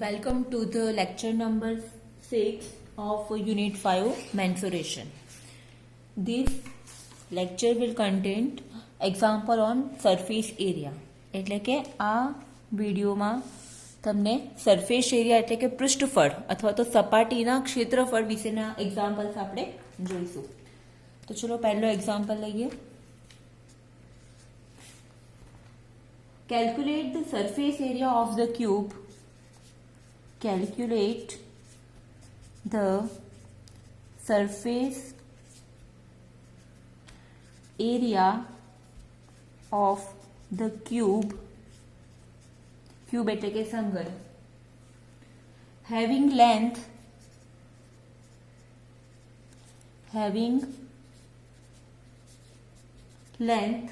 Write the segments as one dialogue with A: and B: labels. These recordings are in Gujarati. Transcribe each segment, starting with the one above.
A: Welcome to the lecture number 6 of Unit 5 Mensuration. This lecture will contain example on surface area. એટલે કે આ વિડીયોમાં તમને સરફેસ એરિયા એટલે કે પૃષ્ઠફળ અથવા તો સપાટીના ક્ષેત્રફળ વિશેના એક્ઝામ્પલ્સ આપણે જોઈશું. તો ચલો પહેલો એક્ઝામ્પલ લઈએ. Calculate the surface area of the cube. Calculate the surface area of the cube એટલે કે સમઘન having length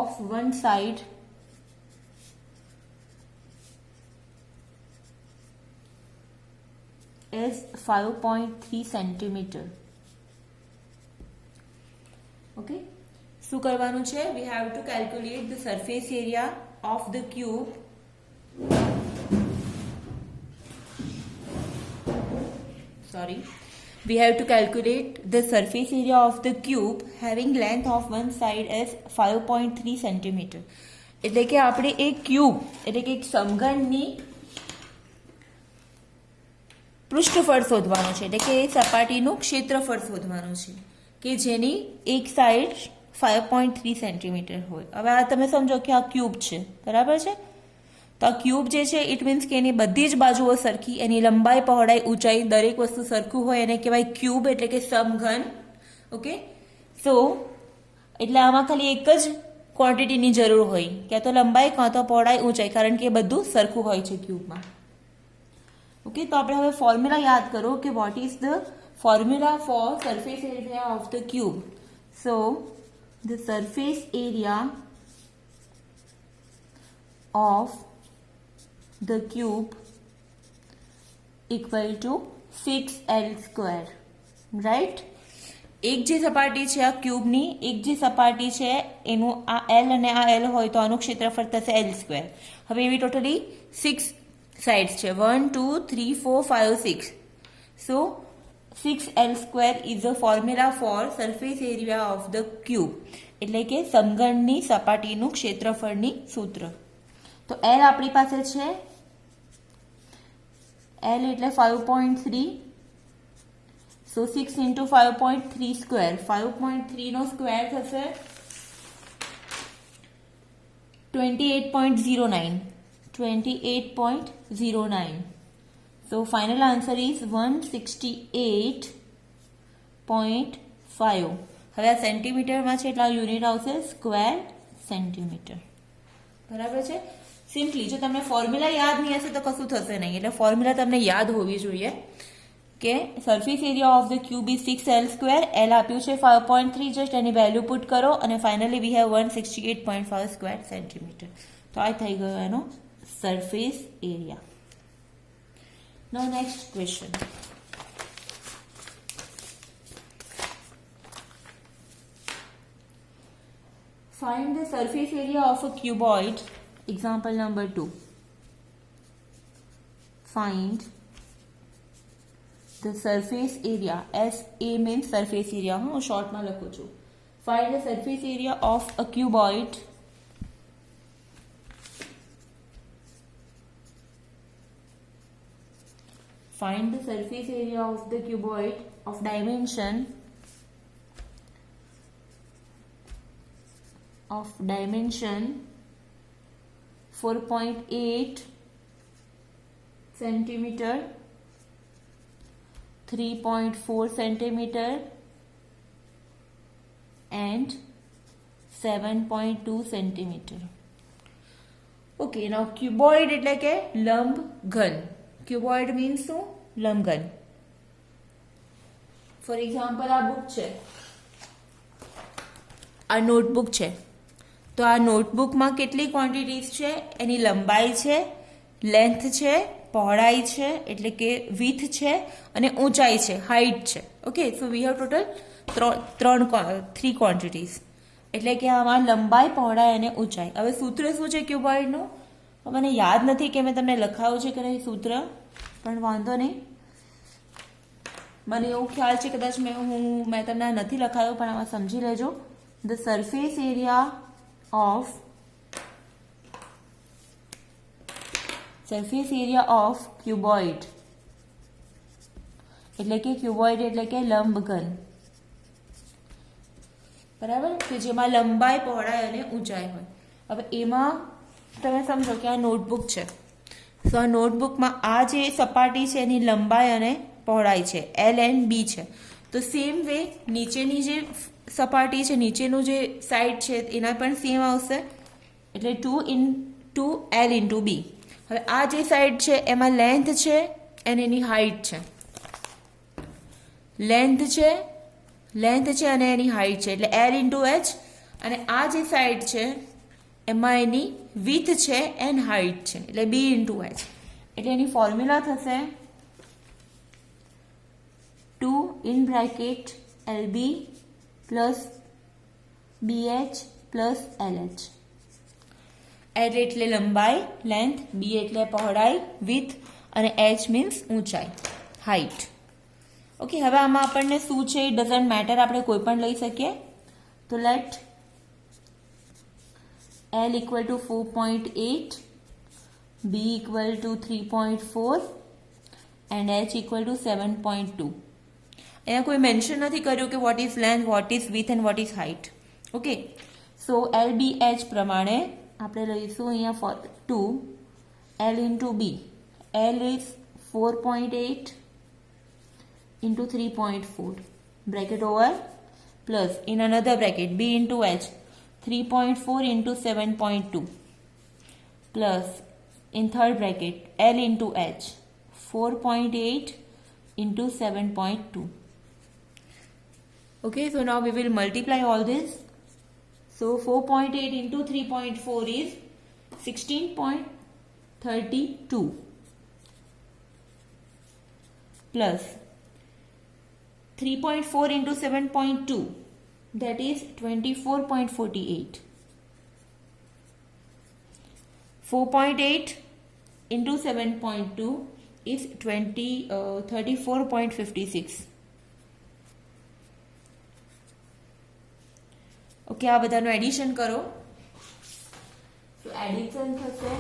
A: of one side is 5.3 centimeter. Okay, શું કરવાનું છે? We have to calculate the surface area of the cube. We have to calculate the surface area of the cube having length of one side as 5.3 centimeter. એટલે કે આપણે એક ક્યુબ એટલે કે એક સમઘનની પૃષ્ઠફળ શોધવાનું છે, એટલે કે એ સપાટીનું ક્ષેત્રફળ શોધવાનું છે કે જેની એક સાઈડ 5.3 સેન્ટીમીટર હોય. હવે આ તમે સમજો કે આ ક્યુબ છે, બરાબર છે? તો આ ક્યુબ જે છે ઇટ મીન્સ કે એની બધી જ બાજુઓ સરખી, એની લંબાઈ પહોળાઈ ઊંચાઈ દરેક વસ્તુ સરખું હોય એને કહેવાય ક્યુબ એટલે કે સમઘન. ઓકે, સો એટલે આમાં ખાલી એક જ ક્વોન્ટિટીની જરૂર હોય, ક્યાં તો લંબાઈ કાં તો પહોળાઈ ઊંચાઈ, કારણ કે એ બધું સરખું હોય છે ક્યુબમાં. ઓકે, તો આપણે હવે ફોર્મ્યુલા યાદ કરો કે what is the formula for surface area of the cube. So the surface area of the cube equal to 6L², right? એક જે સપાટી છે આ ક્યુબની, એક જે સપાટી છે એનું આ L અને આ L હોય તો આનું ક્ષેત્રફળ થશે L². હવે એવી ટોટલી 6 sides છે, 1 2 3 4 5 6. So 6L² is the formula for surface area of the cube. એટલે કે સમઘનની સપાટીનું ક્ષેત્રફળની સૂત્ર. તો L આપણી પાસે છે, L એટલે 5.3. So 6 into 5.3 square, 5.3 નો સ્ક્વેર થશે 28.09. So final answer is 168.5. હવે આ સેન્ટીમીટરમાં છે એટલે યુનિટ આવશે સ્ક્વેર સેન્ટીમીટર, બરાબર છે? સિમ્પલી જો તમને ફોર્મ્યુલા યાદ નહીં હશે તો કશું થશે નહીં, એટલે ફોર્મ્યુલા તમને યાદ હોવી જોઈએ કે surface area of the cube is 6L². L આપ્યું છે 5.3, જસ્ટ એની વેલ્યુ પુટ કરો અને finally we have 168.5 square centimetre. તો આ થઈ ગયો એનો surface area. Now next question. Find the surface area of a cuboid. Example number 2. Find the surface area. SA means surface area. Short માં લખું છું. Find the surface area of a cuboid. Find the surface area of the cuboid of dimension 4.8 centimeter, 3.4 centimeter and 7.2 centimeter. Okay, now cuboid એટલે કે લંબઘન. ક્યુબોઇડ મીન્સ શું? લંબઘન. ફોર એક્ઝામ્પલ આ બુક છે, આ નોટબુક છે, તો આ નોટબુકમાં કેટલી ક્વોન્ટિટીઝ છે? એની લંબાઈ છે, લેન્થ છે, પહોળાઈ છે એટલે કે વિથ છે અને ઊંચાઈ છે, હાઇટ છે. Okay, so we have total 3 quantities. એટલે કે આમાં લંબાઈ, પહોળાઈ અને ઊંચાઈ. હવે સૂત્ર શું છે ક્યુબોઇડનું? મને યાદ નથી કે મેં તમને લખાયું છે કે નહીં સૂત્ર, પણ વાંધો નહીં. મને એવું ખ્યાલ છે કદાચ મેં તમને નથી લખાયું, પણ આમાં સમજી લેજો. The surface area of cuboid એટલે કે લંબઘન, બરાબર, કે જેમાં લંબાઈ, પહોળાઈ અને ઊંચાઈ હોય. હવે એમાં તમે સમજો કે આ નોટબુક છે, તો આ નોટબુકમાં આ જે સપાટી છે એની લંબાઈ અને પહોળાઈ છે L and B છે. તો સેમ વે નીચેની જે સપાટી છે, નીચેનું જે સાઈડ છે એના પણ સેમ આવશે, એટલે 2L into B. હવે આ જે સાઈડ છે એમાં લેન્થ છે અને એની હાઈટ છે, લેન્થ છે અને એની હાઈટ છે, એટલે L into H. અને આ જે સાઈડ છે એમાં એની વિથ છે એન્ડ હાઈટ છે, એટલે B into H. એટલે એની ફોર્મ્યુલા થશે 2 in bracket LB plus BH plus LH. L એટલે લંબાઈ, લેન્થ, B એટલે પહોળાઈ, વિથ, અને H મીન્સ ઊંચાઈ, હાઈટ. ઓકે, હવે આમાં આપણને શું છે ઇટ ડઝન્ટ મેટર, આપણે કોઈ પણ લઈ શકીએ. તો late L equal to 4.8, B equal to 3.4 and H equal to 7.2. અહીંયા કોઈ મેન્શન નથી કર્યું કે what is length, what is with and what is height. Okay, so LBH પ્રમાણે આપણે લઈશું અહીંયા 2 L into B. L is 4.8 into 3.4 bracket over plus in another bracket B into H 3.4 into 7.2 plus in third bracket L into H 4.8 into 7.2. Okay, so now we will multiply all this. So 4.8 into 3.4 is 16.32 plus 3.4 into 7.2, that is 24.48. 4.8 into 7.2 is 34.56. Okay, આ બધાનું એડિશન કરો. તો એડિશન થશે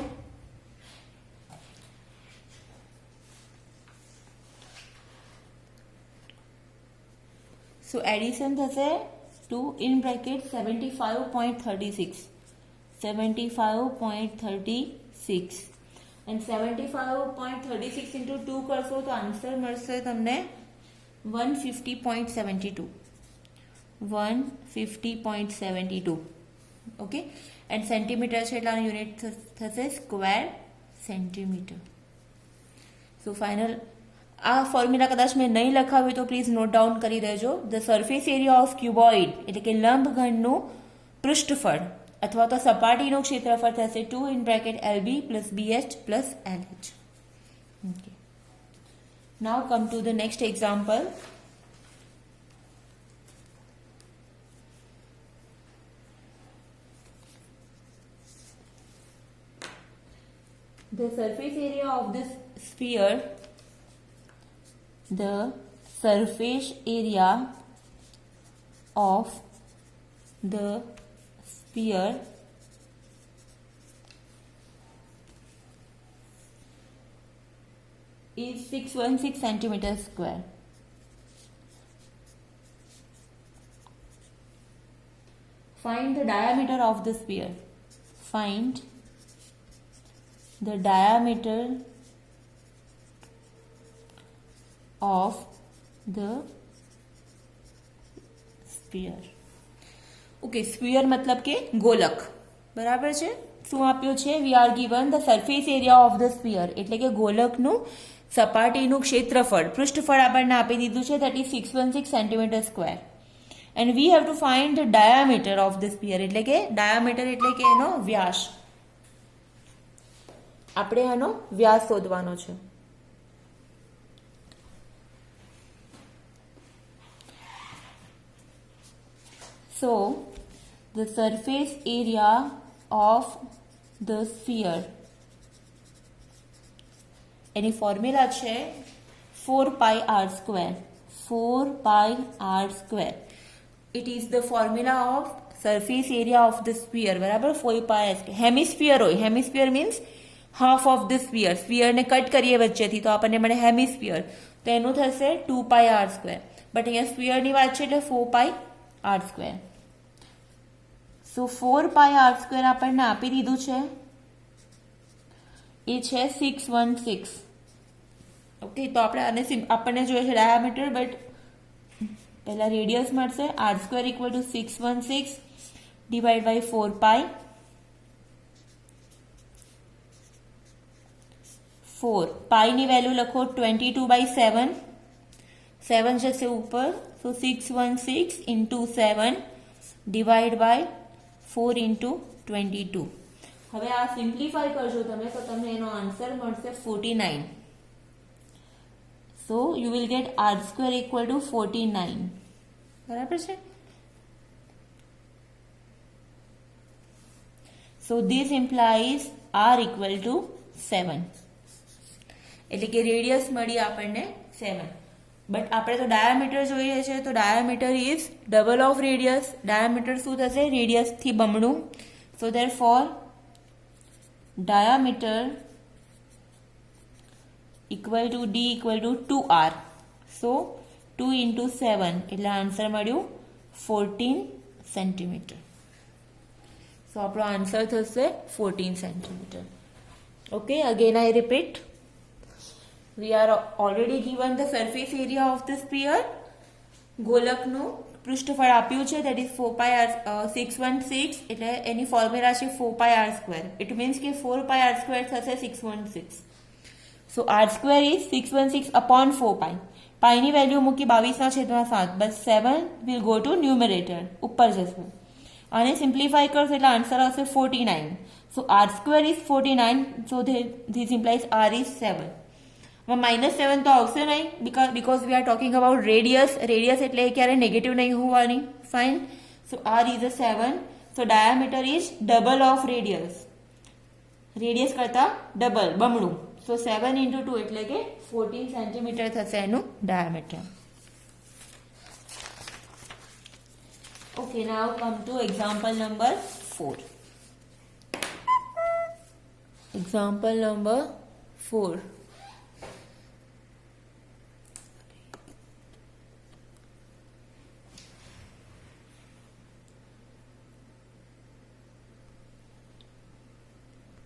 A: એડિશન થશે 2 in bracket 75.36 and 75.36 into 2 કરશો તો આન્સર મળશે તમને 150.72. ઓકે, એન્ડ સેન્ટીમીટર છે એટલે યુનિટ થશે સ્ક્વેર સેન્ટીમીટર. સો ફાઇનલ આ ફોર્મ્યુલા કદાચ મેં નહીં લખાવ્યું તો પ્લીઝ નોટ ડાઉન કરી દેજો. The surface area of cuboid એટલે કે લંબઘનનું પૃષ્ઠફળ અથવા તો સપાટીનું ક્ષેત્રફળ થશે 2 in bracket LB plus BH plus LH. Okay. Now come to the next example. The surface area of this sphere, the surface area of the sphere is 616 centimeters square. Find the diameter of the sphere. Find the diameter of the sphere. Okay, sphere મતલબ કે ગોલક, બરાબર છે. શું આપ્યું છે? We are given the surface area of the sphere એટલે કે ગોલકનું સપાટીનું ક્ષેત્રફળ, પૃષ્ઠફળ આપણને આપી દીધું છે, that is 616 centimetre square. And we have to find the diameter of the sphere એટલે કે ડાયામીટર એટલે કે એનો વ્યાસ. આપણે એનો વ્યાસ શોધવાનો છે. So the surface area of the sphere એની ફોર્મ્યુલા છે 4πr². 4πr². It is the formula of surface area of the sphere. બરાબર, 4πr². હેમિસ્ફિયર હોય, hemisphere means half of the sphere. સ્ફિયરને કટ કરીએ વચ્ચેથી તો આપણને મળે હેમિસ્ફિયર, તો એનું થશે 2πr². બટ અહીંયા સ્ફિયરની વાત છે એટલે 4πr². સો 4πr² આપણને આપી દીધું છે, એ છે 616. ઓકે, તો આપણે આને આપણને જોઈએ છે ડાયામીટર, બટ પહેલા રેડિયસ મળશે. r² equal to 616 divide by 4π. 4 પાઈની વેલ્યુ લખો 22/7. 7 જશે ઉપર, so 616 into 7 divide by 4 into 22. હવે આ સિમ્પ્લિફાય કરજો તમે તો તમને એનો આન્સર મળશે 49. So you will get r² equal two 49. બરાબર છે. So this implies r equal to 7. એટલે કે રેડિયસ મળી આપણને 7. બટ આપણે તો ડાયામીટર જોઈએ છે, તો diameter is double of radius. Diameter શું થશે? રેડિયસથી બમણું. સો therefore diameter equal to d equal to 2r. So 2 into 7 એટલે આન્સર મળ્યું 14 સેન્ટીમીટર. સો આપણો આન્સર થશે 14 centimetre. Okay, again I repeat. We are already given the surface area of the sphere. ગોલકનું પૃષ્ઠફળ આપ્યું છે, that is 4πr616. એટલે એની ફોર્મ્યુલા છે 4πr². ઇટ મીન્સ કે 4πr² થશે 616. સો r² is 616 upon 4π. પાઈની વેલ્યુ મૂકી 22/7, બસ 7 will go to numerator, ઉપર જશે. આને સિમ્પ્લિફાય કરશો એટલે આન્સર આવશે 49. સો r² is 49. So this implies r is 7. -7 તો આવશે નહીં, because we are talking about radius. Radius એટલે ક્યારે નેગેટિવ નહીં હોવાની. Fine. So r is a 7. So diameter is double of radius. Radius કરતા ડબલ, બમણું. સો 7 into 2 એટલે કે 14 સેન્ટીમીટર થશે એનું diameter. Okay, now come to example number 4. Example number 4.